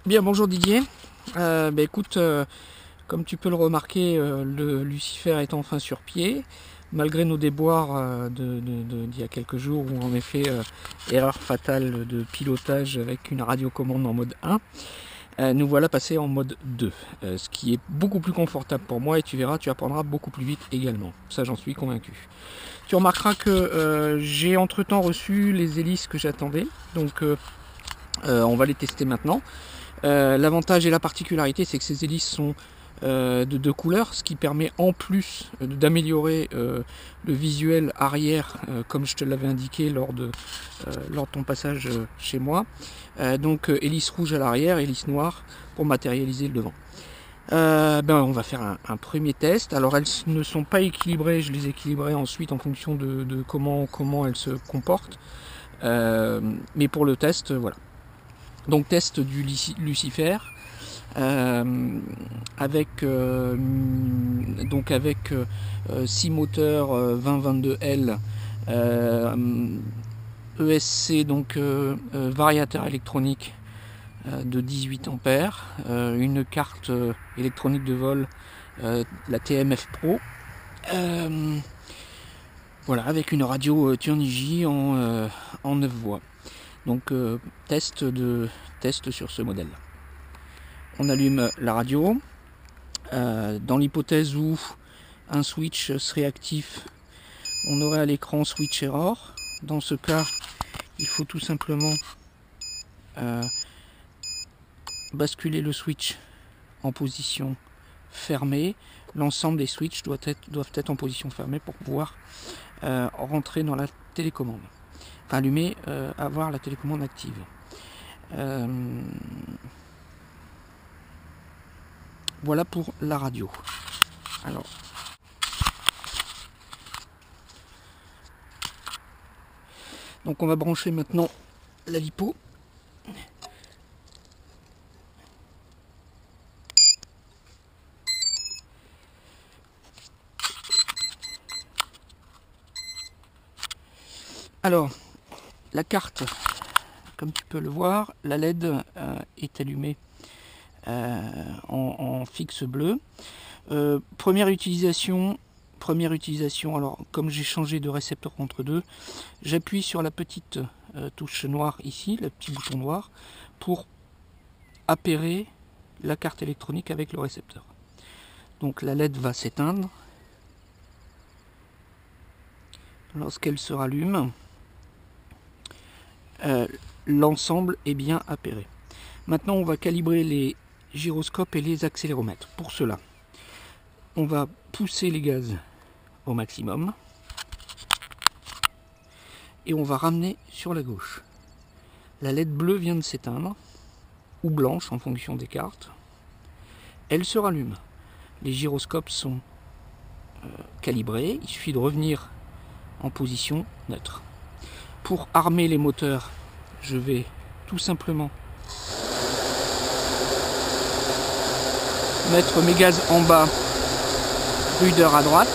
Bien, bonjour Didier. Écoute, comme tu peux le remarquer, le Lucifer est enfin sur pied, malgré nos déboires d'il y a quelques jours où en effet, erreur fatale de pilotage avec une radiocommande en mode 1, nous voilà passés en mode 2, ce qui est beaucoup plus confortable pour moi et tu verras, tu apprendras beaucoup plus vite également. Ça, j'en suis convaincu. Tu remarqueras que j'ai entre-temps reçu les hélices que j'attendais, donc on va les tester maintenant. L'avantage et la particularité, c'est que ces hélices sont de deux couleurs, ce qui permet en plus d'améliorer le visuel arrière, comme je te l'avais indiqué lors de ton passage chez moi. Donc hélice rouge à l'arrière, hélice noire pour matérialiser le devant. On va faire un premier test. Alors elles ne sont pas équilibrées, je les équilibrerai ensuite en fonction de comment elles se comportent. Mais pour le test, voilà. Donc test du Lucifer avec 6 moteurs 2022L ESC, donc variateur électronique de 18 ampères, une carte électronique de vol, la TMF Pro, voilà, avec une radio Turnigy en 9 voix. Donc test sur ce modèle. On allume la radio. Dans l'hypothèse où un switch serait actif, on aurait à l'écran switch error. Dans ce cas, il faut tout simplement basculer le switch en position fermée. L'ensemble des switches doivent être en position fermée pour pouvoir rentrer dans la télécommande. Enfin, allumer, avoir la télécommande active. Voilà pour la radio. Alors, donc on va brancher maintenant la lipo. Alors, la carte, comme tu peux le voir, la LED est allumée en fixe bleu. Première utilisation, alors comme j'ai changé de récepteur entre deux, j'appuie sur la petite touche noire ici, le petit bouton noir, pour appairer la carte électronique avec le récepteur. Donc la LED va s'éteindre. Lorsqu'elle se rallume, l'ensemble est bien appairé. Maintenant, on va calibrer les gyroscopes et les accéléromètres. Pour cela, on va pousser les gaz au maximum et on va ramener sur la gauche. La LED bleue vient de s'éteindre, ou blanche en fonction des cartes. Elle se rallume. Les gyroscopes sont calibrés. Il suffit de revenir en position neutre. Pour armer les moteurs, je vais tout simplement mettre mes gaz en bas, rudeur à droite,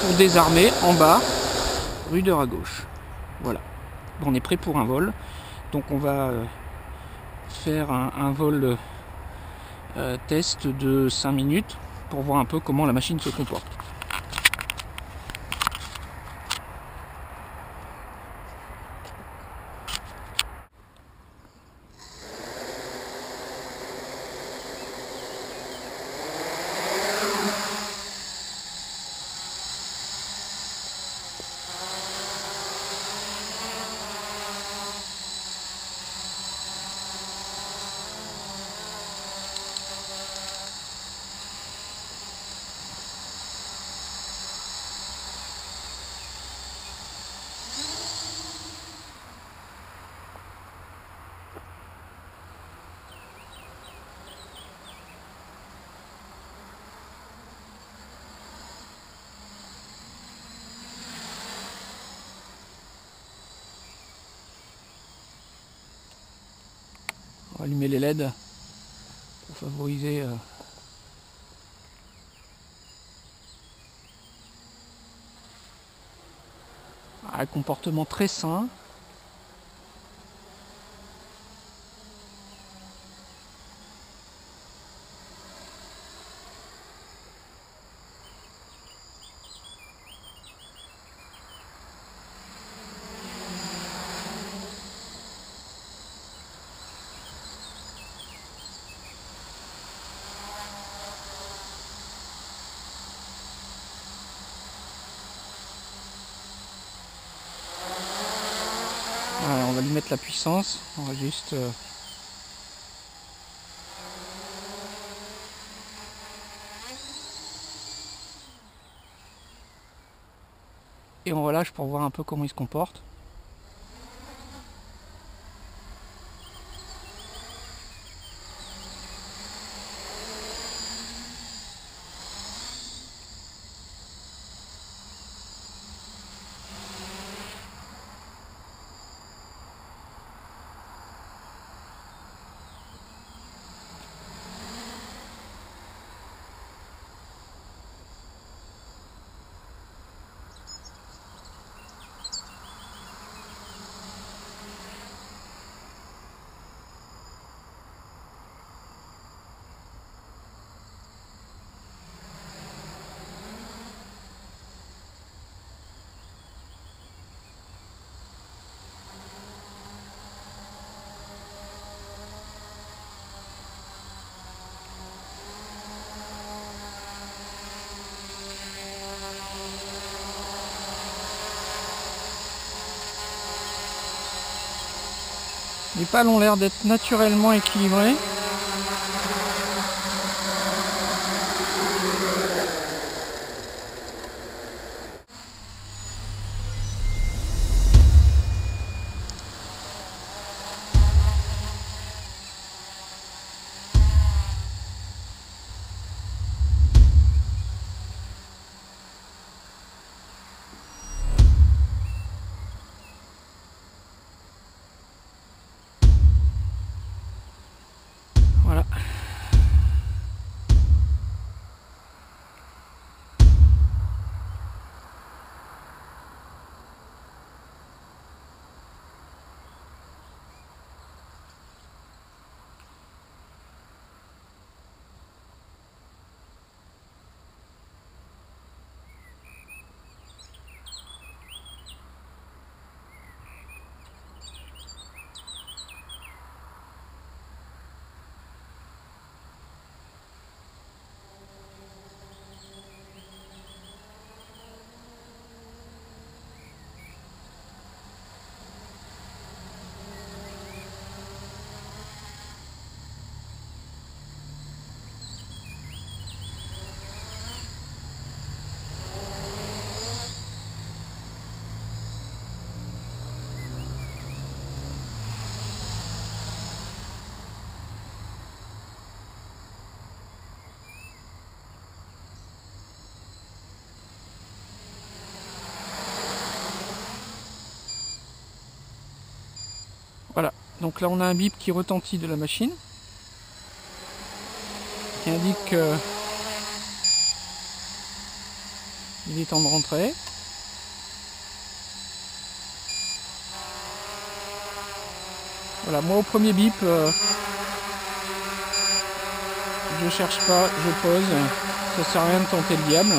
pour désarmer en bas, rudeur à gauche. Voilà, on est prêt pour un vol. Donc on va faire un vol test de 5 minutes pour voir un peu comment la machine se comporte. On va allumer les LED pour favoriser un comportement très sain. mettre la puissance. On va juste... Et on relâche pour voir un peu comment il se comporte. Les pales ont l'air d'être naturellement équilibrées. Voilà. Voilà, donc là on a un bip qui retentit de la machine, qui indique qu'il est temps de rentrer. Voilà, moi au premier bip, je cherche pas, je pose, ça sert à rien de tenter le diable.